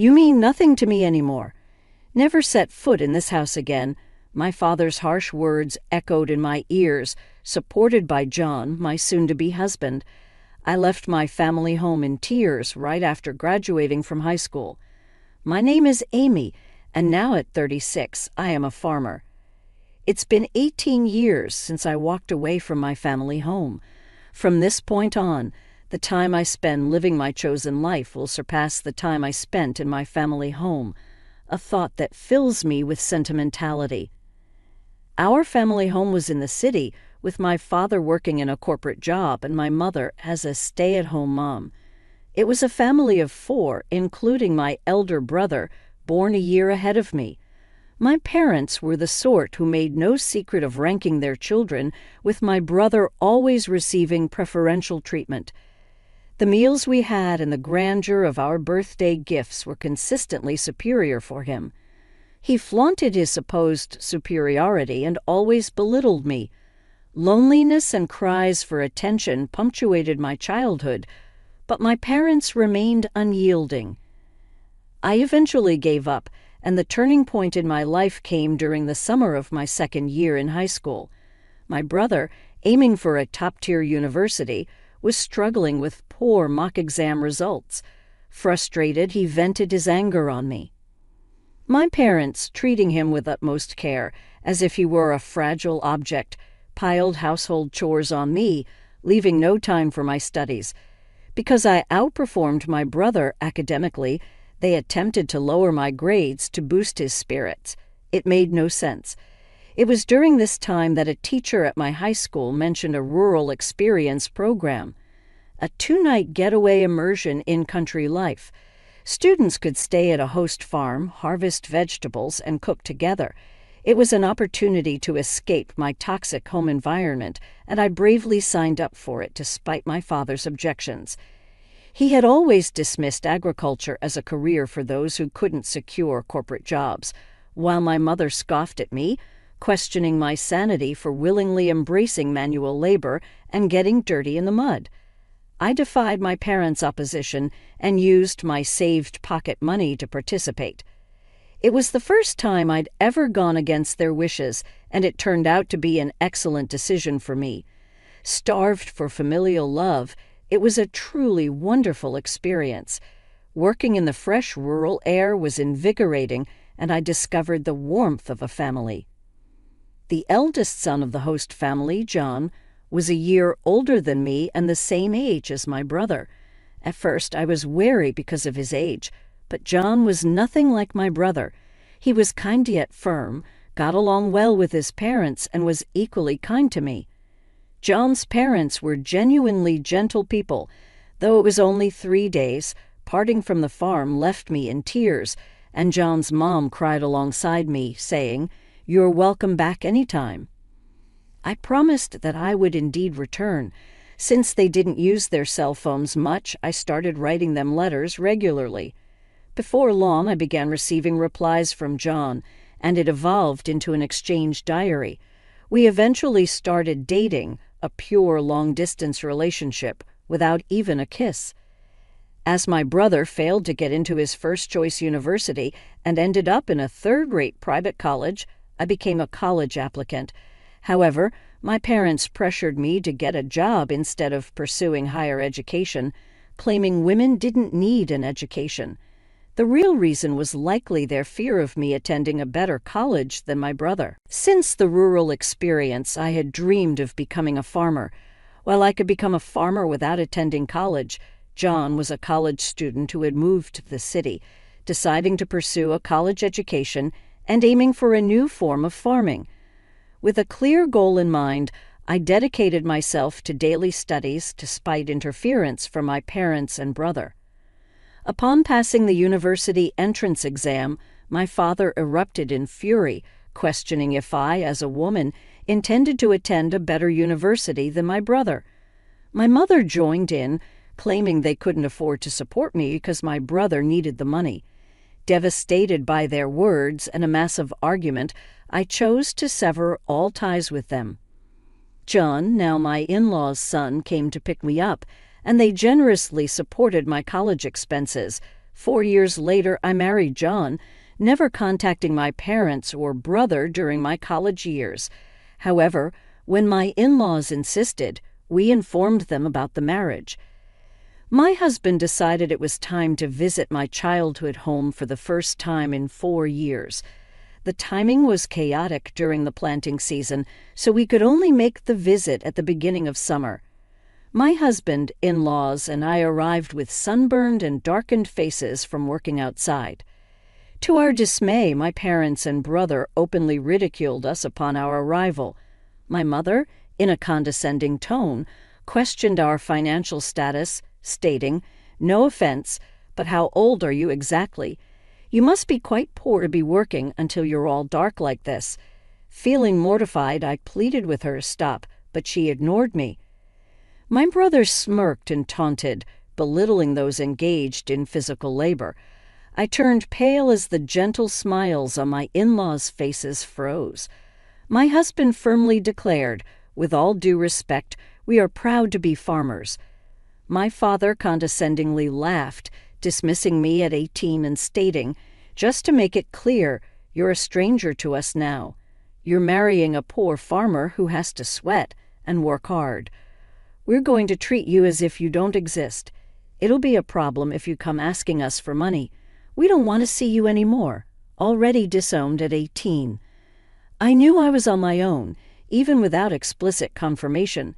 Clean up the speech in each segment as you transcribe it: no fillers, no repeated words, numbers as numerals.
You mean nothing to me anymore. Never set foot in this house again. My father's harsh words echoed in my ears, supported by John, my soon-to-be husband. I left my family home in tears right after graduating from high school. My name is Amy, and now at 36, I am a farmer. It's been 18 years since I walked away from my family home. From this point on, the time I spend living my chosen life will surpass the time I spent in my family home, a thought that fills me with sentimentality. Our family home was in the city, with my father working in a corporate job and my mother as a stay-at-home mom. It was a family of 4, including my elder brother, born a year ahead of me. My parents were the sort who made no secret of ranking their children, with my brother always receiving preferential treatment. The meals we had and the grandeur of our birthday gifts were consistently superior for him. He flaunted his supposed superiority and always belittled me. Loneliness and cries for attention punctuated my childhood, but my parents remained unyielding. I eventually gave up, and the turning point in my life came during the summer of my second year in high school. My brother, aiming for a top-tier university, was struggling with poor mock exam results. Frustrated, he vented his anger on me. My parents, treating him with utmost care, as if he were a fragile object, piled household chores on me, leaving no time for my studies. Because I outperformed my brother academically, they attempted to lower my grades to boost his spirits. It made no sense. It was during this time that a teacher at my high school mentioned a rural experience program, a 2-night getaway immersion in country life. Students could stay at a host farm, harvest vegetables, and cook together. It was an opportunity to escape my toxic home environment, and I bravely signed up for it despite my father's objections. He had always dismissed agriculture as a career for those who couldn't secure corporate jobs, while my mother scoffed at me, questioning my sanity for willingly embracing manual labor and getting dirty in the mud. I defied my parents' opposition and used my saved pocket money to participate. It was the first time I'd ever gone against their wishes, and it turned out to be an excellent decision for me. Starved for familial love, it was a truly wonderful experience. Working in the fresh rural air was invigorating, and I discovered the warmth of a family. The eldest son of the host family, John, was a year older than me and the same age as my brother. At first, I was wary because of his age, but John was nothing like my brother. He was kind yet firm, got along well with his parents, and was equally kind to me. John's parents were genuinely gentle people. Though it was only 3 days, parting from the farm left me in tears, and John's mom cried alongside me, saying, "You're welcome back anytime." I promised that I would indeed return. Since they didn't use their cell phones much, I started writing them letters regularly. Before long, I began receiving replies from John, and it evolved into an exchange diary. We eventually started dating, a pure long-distance relationship, without even a kiss. As my brother failed to get into his first-choice university and ended up in a third-rate private college, I became a college applicant. However, my parents pressured me to get a job instead of pursuing higher education, claiming women didn't need an education. The real reason was likely their fear of me attending a better college than my brother. Since the rural experience, I had dreamed of becoming a farmer. While I could become a farmer without attending college, John was a college student who had moved to the city, deciding to pursue a college education and aiming for a new form of farming. With a clear goal in mind, I dedicated myself to daily studies despite interference from my parents and brother. Upon passing the university entrance exam, my father erupted in fury, questioning if I, as a woman, intended to attend a better university than my brother. My mother joined in, claiming they couldn't afford to support me because my brother needed the money. Devastated by their words and a massive argument, I chose to sever all ties with them. John, now my in-law's son, came to pick me up, and they generously supported my college expenses, 4 years later, I married John, never contacting my parents or brother during my college years. However, when my in-laws insisted, we informed them about the marriage. My husband decided it was time to visit my childhood home for the first time in 4 years. The timing was chaotic during the planting season, so we could only make the visit at the beginning of summer. My husband, in-laws, and I arrived with sunburned and darkened faces from working outside. To our dismay, my parents and brother openly ridiculed us upon our arrival. My mother, in a condescending tone, questioned our financial status, stating, "No offense, but how old are you exactly? You must be quite poor to be working until you're all dark like this." Feeling mortified, I pleaded with her to stop, but she ignored me. My brother smirked and taunted, belittling those engaged in physical labor. I turned pale as the gentle smiles on my in-laws' faces froze. My husband firmly declared, "With all due respect, we are proud to be farmers." My father condescendingly laughed, dismissing me at 18 and stating, "Just to make it clear, you're a stranger to us now. You're marrying a poor farmer who has to sweat and work hard. We're going to treat you as if you don't exist. It'll be a problem if you come asking us for money. We don't want to see you anymore." Already disowned at 18. I knew I was on my own, even without explicit confirmation.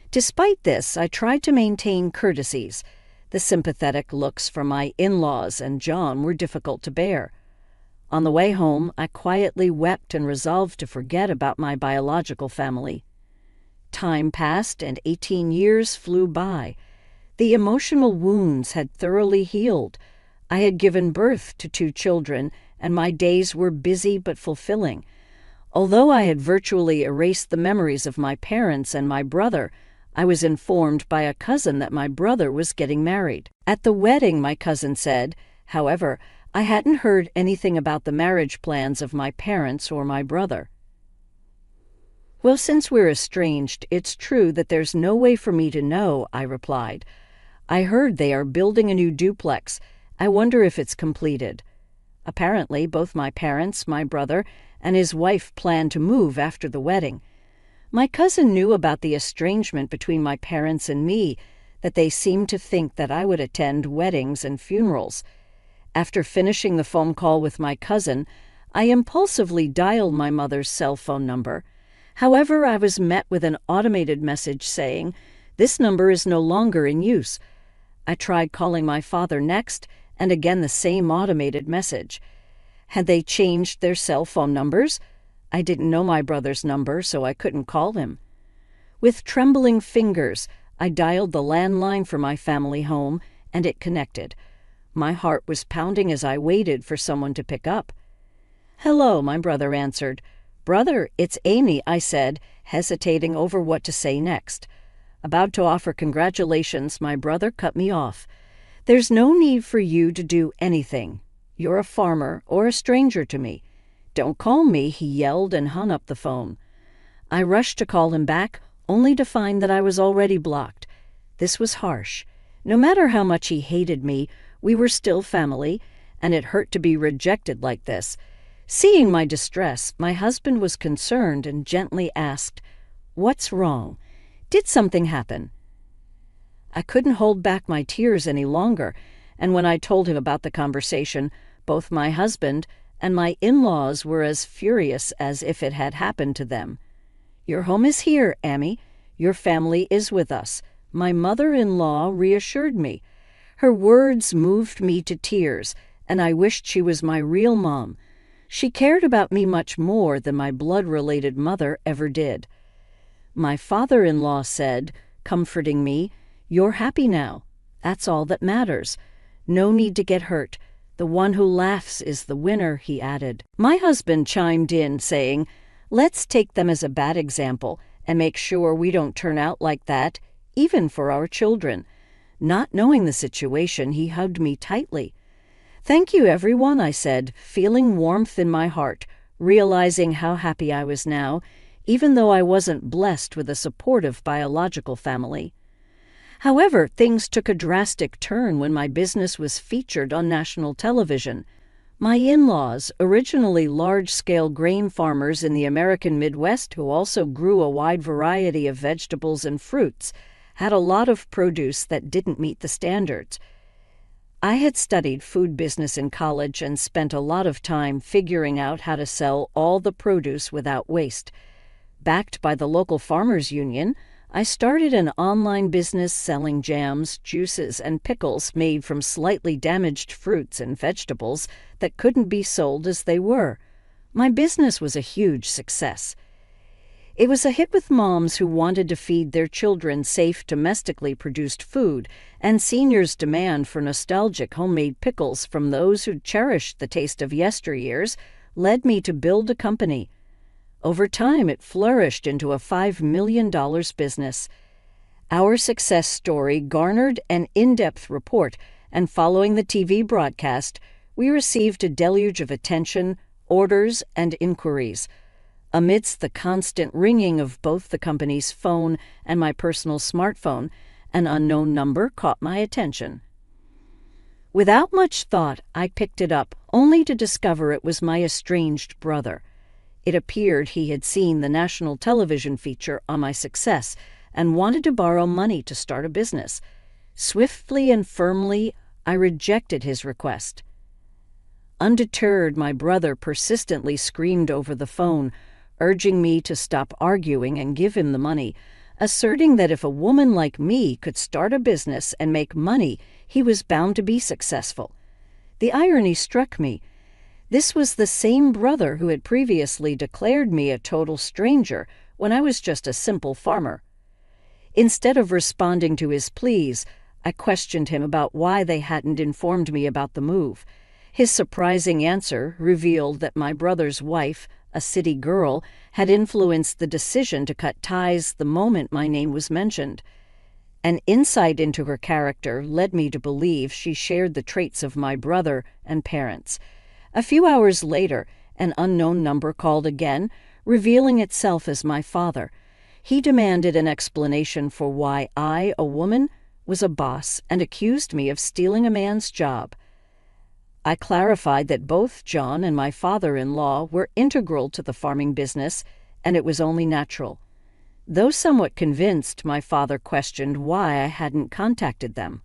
Despite this, I tried to maintain courtesies. The sympathetic looks from my in-laws and John were difficult to bear. On the way home, I quietly wept and resolved to forget about my biological family. Time passed and 18 years flew by. The emotional wounds had thoroughly healed. I had given birth to 2 children, and my days were busy but fulfilling. Although I had virtually erased the memories of my parents and my brother, I was informed by a cousin that my brother was getting married. At the wedding, my cousin said, however, I hadn't heard anything about the marriage plans of my parents or my brother. "Well, since we're estranged, it's true that there's no way for me to know," I replied. "I heard they are building a new duplex. I wonder if it's completed." Apparently, both my parents, my brother, and his wife planned to move after the wedding. My cousin knew about the estrangement between my parents and me, that they seemed to think that I would attend weddings and funerals. After finishing the phone call with my cousin, I impulsively dialed my mother's cell phone number. However, I was met with an automated message saying, "This number is no longer in use." I tried calling my father next, and again the same automated message. Had they changed their cell phone numbers? I didn't know my brother's number, so I couldn't call him. With trembling fingers, I dialed the landline for my family home, and it connected. My heart was pounding as I waited for someone to pick up. "Hello," my brother answered. "Brother, it's Amy," I said, hesitating over what to say next. About to offer congratulations, my brother cut me off. "There's no need for you to do anything. You're a farmer or a stranger to me. Don't call me," he yelled and hung up the phone. I rushed to call him back, only to find that I was already blocked. This was harsh. No matter how much he hated me, we were still family, and it hurt to be rejected like this. Seeing my distress, my husband was concerned and gently asked, "What's wrong? Did something happen?" I couldn't hold back my tears any longer, and when I told him about the conversation, both my husband and my in-laws were as furious as if it had happened to them. "Your home is here, Amy. Your family is with us," my mother-in-law reassured me. Her words moved me to tears, and I wished she was my real mom. She cared about me much more than my blood-related mother ever did. My father-in-law said, comforting me, "You're happy now. That's all that matters. No need to get hurt. The one who laughs is the winner," he added. My husband chimed in, saying, "Let's take them as a bad example and make sure we don't turn out like that, even for our children." Not knowing the situation, he hugged me tightly. "Thank you, everyone," I said, feeling warmth in my heart, realizing how happy I was now, even though I wasn't blessed with a supportive biological family. However, things took a drastic turn when my business was featured on national television. My in-laws, originally large-scale grain farmers in the American Midwest who also grew a wide variety of vegetables and fruits, had a lot of produce that didn't meet the standards. I had studied food business in college and spent a lot of time figuring out how to sell all the produce without waste. Backed by the local farmers union, I started an online business selling jams, juices, and pickles made from slightly damaged fruits and vegetables that couldn't be sold as they were. My business was a huge success. It was a hit with moms who wanted to feed their children safe, domestically produced food, and seniors' demand for nostalgic homemade pickles from those who cherished the taste of yesteryears led me to build a company. Over time, it flourished into a $5 million business. Our success story garnered an in-depth report, and following the TV broadcast, we received a deluge of attention, orders, and inquiries. Amidst the constant ringing of both the company's phone and my personal smartphone, an unknown number caught my attention. Without much thought, I picked it up, only to discover it was my estranged brother. It appeared he had seen the national television feature on my success and wanted to borrow money to start a business. Swiftly and firmly, I rejected his request. Undeterred, my brother persistently screamed over the phone, urging me to stop arguing and give him the money, asserting that if a woman like me could start a business and make money, he was bound to be successful. The irony struck me. This was the same brother who had previously declared me a total stranger when I was just a simple farmer. Instead of responding to his pleas, I questioned him about why they hadn't informed me about the move. His surprising answer revealed that my brother's wife, a city girl, had influenced the decision to cut ties the moment my name was mentioned. An insight into her character led me to believe she shared the traits of my brother and parents. A few hours later, an unknown number called again, revealing itself as my father. He demanded an explanation for why I, a woman, was a boss and accused me of stealing a man's job. I clarified that both John and my father-in-law were integral to the farming business, and it was only natural. Though somewhat convinced, my father questioned why I hadn't contacted them.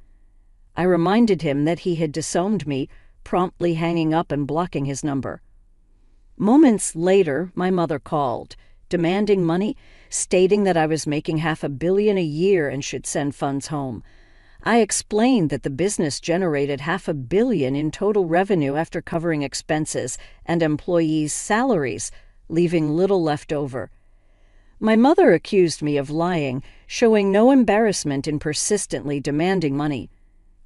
I reminded him that he had disowned me, promptly hanging up and blocking his number. Moments later, my mother called, demanding money, stating that I was making $500 million a year and should send funds home. I explained that the business generated $500 million in total revenue after covering expenses and employees' salaries, leaving little left over. My mother accused me of lying, showing no embarrassment in persistently demanding money.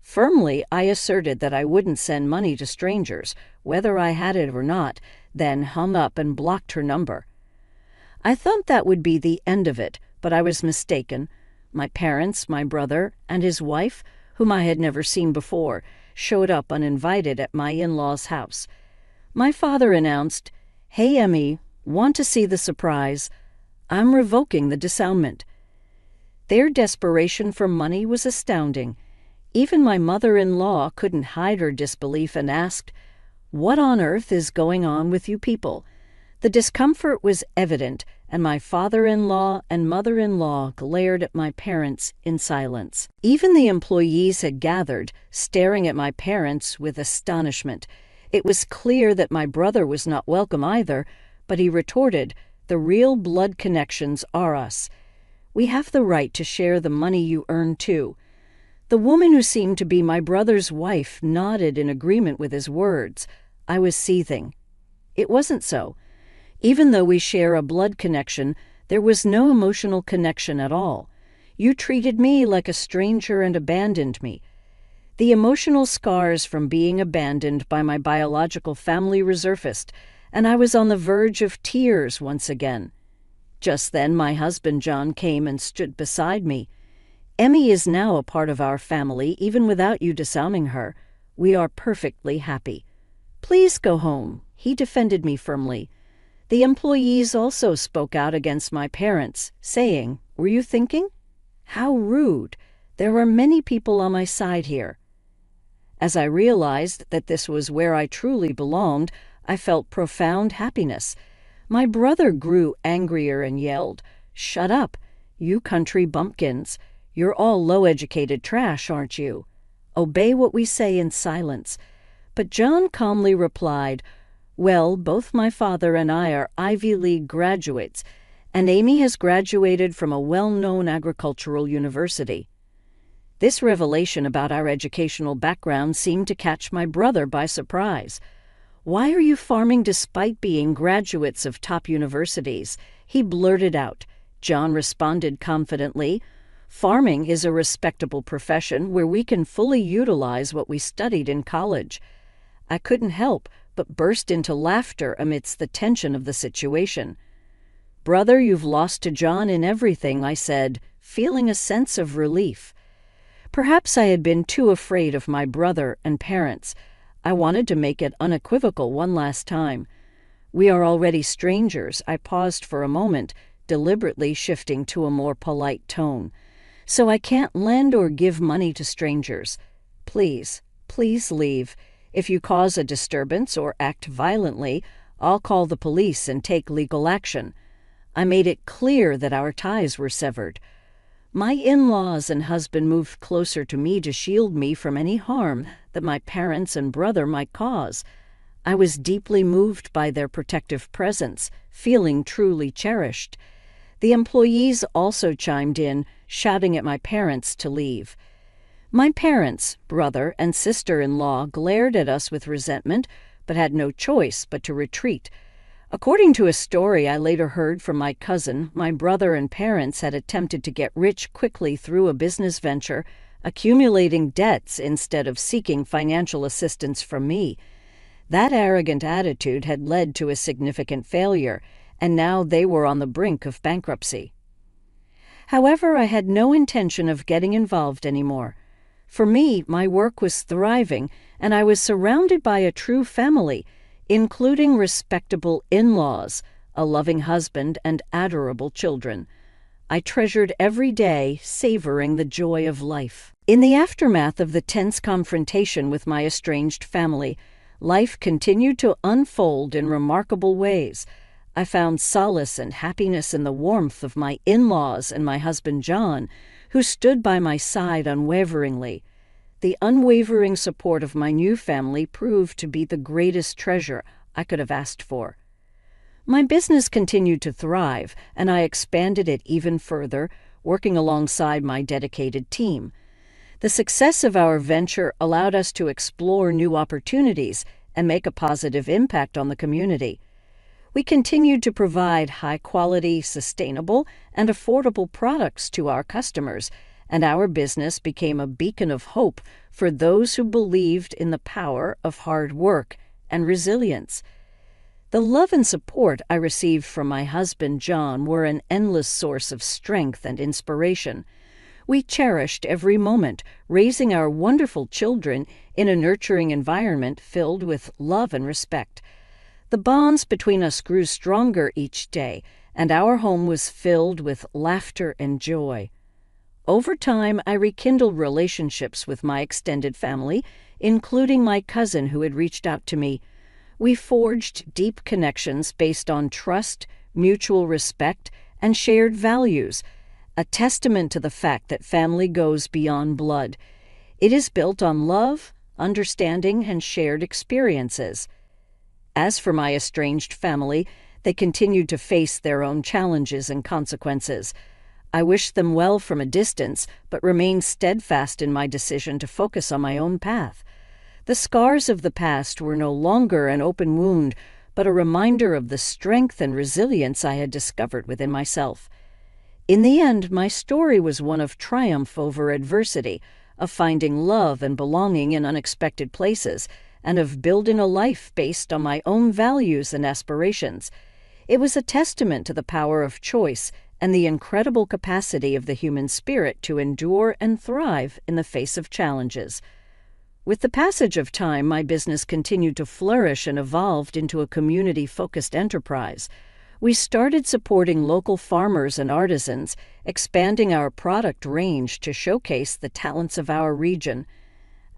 Firmly, I asserted that I wouldn't send money to strangers, whether I had it or not, then hung up and blocked her number. I thought that would be the end of it, but I was mistaken. My parents, my brother, and his wife, whom I had never seen before, showed up uninvited at my in-laws' house. My father announced, "Hey, Emmy, want to see the surprise? I'm revoking the disownement." Their desperation for money was astounding. Even my mother-in-law couldn't hide her disbelief and asked, "What on earth is going on with you people?" The discomfort was evident, and my father-in-law and mother-in-law glared at my parents in silence. Even the employees had gathered, staring at my parents with astonishment. It was clear that my brother was not welcome either, but he retorted, "The real blood connections are us. We have the right to share the money you earn too." The woman who seemed to be my brother's wife nodded in agreement with his words. I was seething. It wasn't so. Even though we share a blood connection, there was no emotional connection at all. You treated me like a stranger and abandoned me. The emotional scars from being abandoned by my biological family resurfaced, and I was on the verge of tears once again. Just then my husband John came and stood beside me. "Emmy is now a part of our family, even without you disowning her. We are perfectly happy. Please go home," he defended me firmly. The employees also spoke out against my parents, saying, "Were you thinking? How rude. There are many people on my side here. As I realized that this was where I truly belonged, I felt profound happiness. My brother grew angrier and yelled, "Shut up, you country bumpkins. You're all low-educated trash, aren't you? Obey what we say in silence." But John calmly replied, "Well, both my father and I are Ivy League graduates, and Amy has graduated from a well-known agricultural university." This revelation about our educational background seemed to catch my brother by surprise. "Why are you farming despite being graduates of top universities?" he blurted out. John responded confidently, "Farming is a respectable profession where we can fully utilize what we studied in college." I couldn't help but burst into laughter amidst the tension of the situation. "Brother, you've lost to John in everything," I said, feeling a sense of relief. Perhaps I had been too afraid of my brother and parents. I wanted to make it unequivocal one last time. "We are already strangers." I paused for a moment, deliberately shifting to a more polite tone. "So I can't lend or give money to strangers. Please, please leave. If you cause a disturbance or act violently, I'll call the police and take legal action." I made it clear that our ties were severed. My in-laws and husband moved closer to me to shield me from any harm that my parents and brother might cause. I was deeply moved by their protective presence, feeling truly cherished. The employees also chimed in, shouting at my parents to leave. My parents, brother, and sister-in-law glared at us with resentment, but had no choice but to retreat. According to a story I later heard from my cousin, my brother and parents had attempted to get rich quickly through a business venture, accumulating debts instead of seeking financial assistance from me. That arrogant attitude had led to a significant failure, and now they were on the brink of bankruptcy. However, I had no intention of getting involved anymore. For me, my work was thriving, and I was surrounded by a true family, including respectable in-laws, a loving husband, and adorable children. I treasured every day, savoring the joy of life. In the aftermath of the tense confrontation with my estranged family, life continued to unfold in remarkable ways. I found solace and happiness in the warmth of my in-laws and my husband John, who stood by my side unwaveringly. The unwavering support of my new family proved to be the greatest treasure I could have asked for. My business continued to thrive, and I expanded it even further, working alongside my dedicated team. The success of our venture allowed us to explore new opportunities and make a positive impact on the community. We continued to provide high-quality, sustainable, and affordable products to our customers, and our business became a beacon of hope for those who believed in the power of hard work and resilience. The love and support I received from my husband John were an endless source of strength and inspiration. We cherished every moment, raising our wonderful children in a nurturing environment filled with love and respect. The bonds between us grew stronger each day, and our home was filled with laughter and joy. Over time, I rekindled relationships with my extended family, including my cousin who had reached out to me. We forged deep connections based on trust, mutual respect, and shared values, a testament to the fact that family goes beyond blood. It is built on love, understanding, and shared experiences. As for my estranged family, they continued to face their own challenges and consequences. I wished them well from a distance, but remained steadfast in my decision to focus on my own path. The scars of the past were no longer an open wound, but a reminder of the strength and resilience I had discovered within myself. In the end, my story was one of triumph over adversity, of finding love and belonging in unexpected places, and of building a life based on my own values and aspirations. It was a testament to the power of choice and the incredible capacity of the human spirit to endure and thrive in the face of challenges. With the passage of time, my business continued to flourish and evolved into a community-focused enterprise. We started supporting local farmers and artisans, expanding our product range to showcase the talents of our region.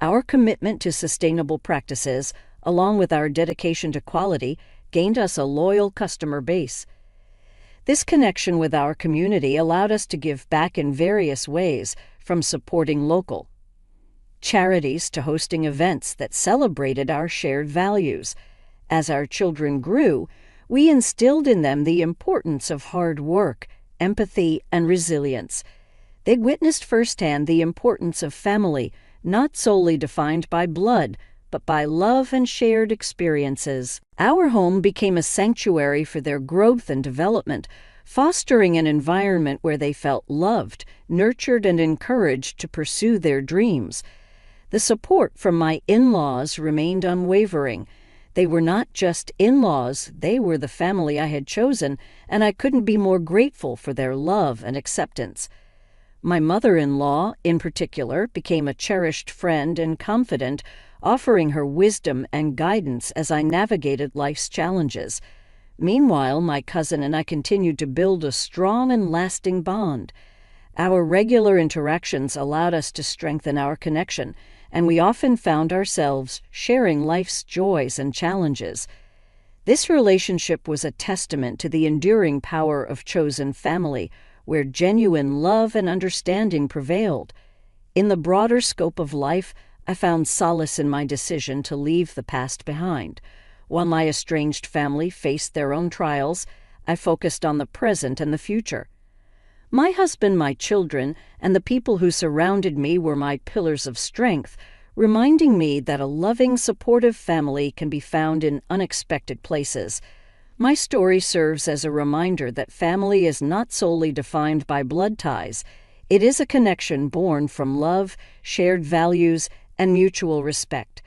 Our commitment to sustainable practices, along with our dedication to quality, gained us a loyal customer base. This connection with our community allowed us to give back in various ways, from supporting local charities to hosting events that celebrated our shared values. As our children grew, we instilled in them the importance of hard work, empathy, and resilience. They witnessed firsthand the importance of family, not solely defined by blood, but by love and shared experiences. Our home became a sanctuary for their growth and development, fostering an environment where they felt loved, nurtured, and encouraged to pursue their dreams. The support from my in-laws remained unwavering. They were not just in-laws, they were the family I had chosen, and I couldn't be more grateful for their love and acceptance. My mother-in-law, in particular, became a cherished friend and confidant, offering her wisdom and guidance as I navigated life's challenges. Meanwhile, my cousin and I continued to build a strong and lasting bond. Our regular interactions allowed us to strengthen our connection, and we often found ourselves sharing life's joys and challenges. This relationship was a testament to the enduring power of chosen family, where genuine love and understanding prevailed. In the broader scope of life, I found solace in my decision to leave the past behind. While my estranged family faced their own trials, I focused on the present and the future. My husband, my children, and the people who surrounded me were my pillars of strength, reminding me that a loving, supportive family can be found in unexpected places. My story serves as a reminder that family is not solely defined by blood ties. It is a connection born from love, shared values, and mutual respect.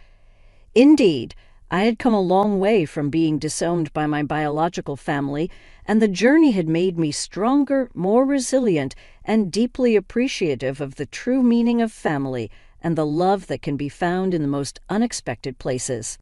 Indeed, I had come a long way from being disowned by my biological family, and the journey had made me stronger, more resilient, and deeply appreciative of the true meaning of family and the love that can be found in the most unexpected places.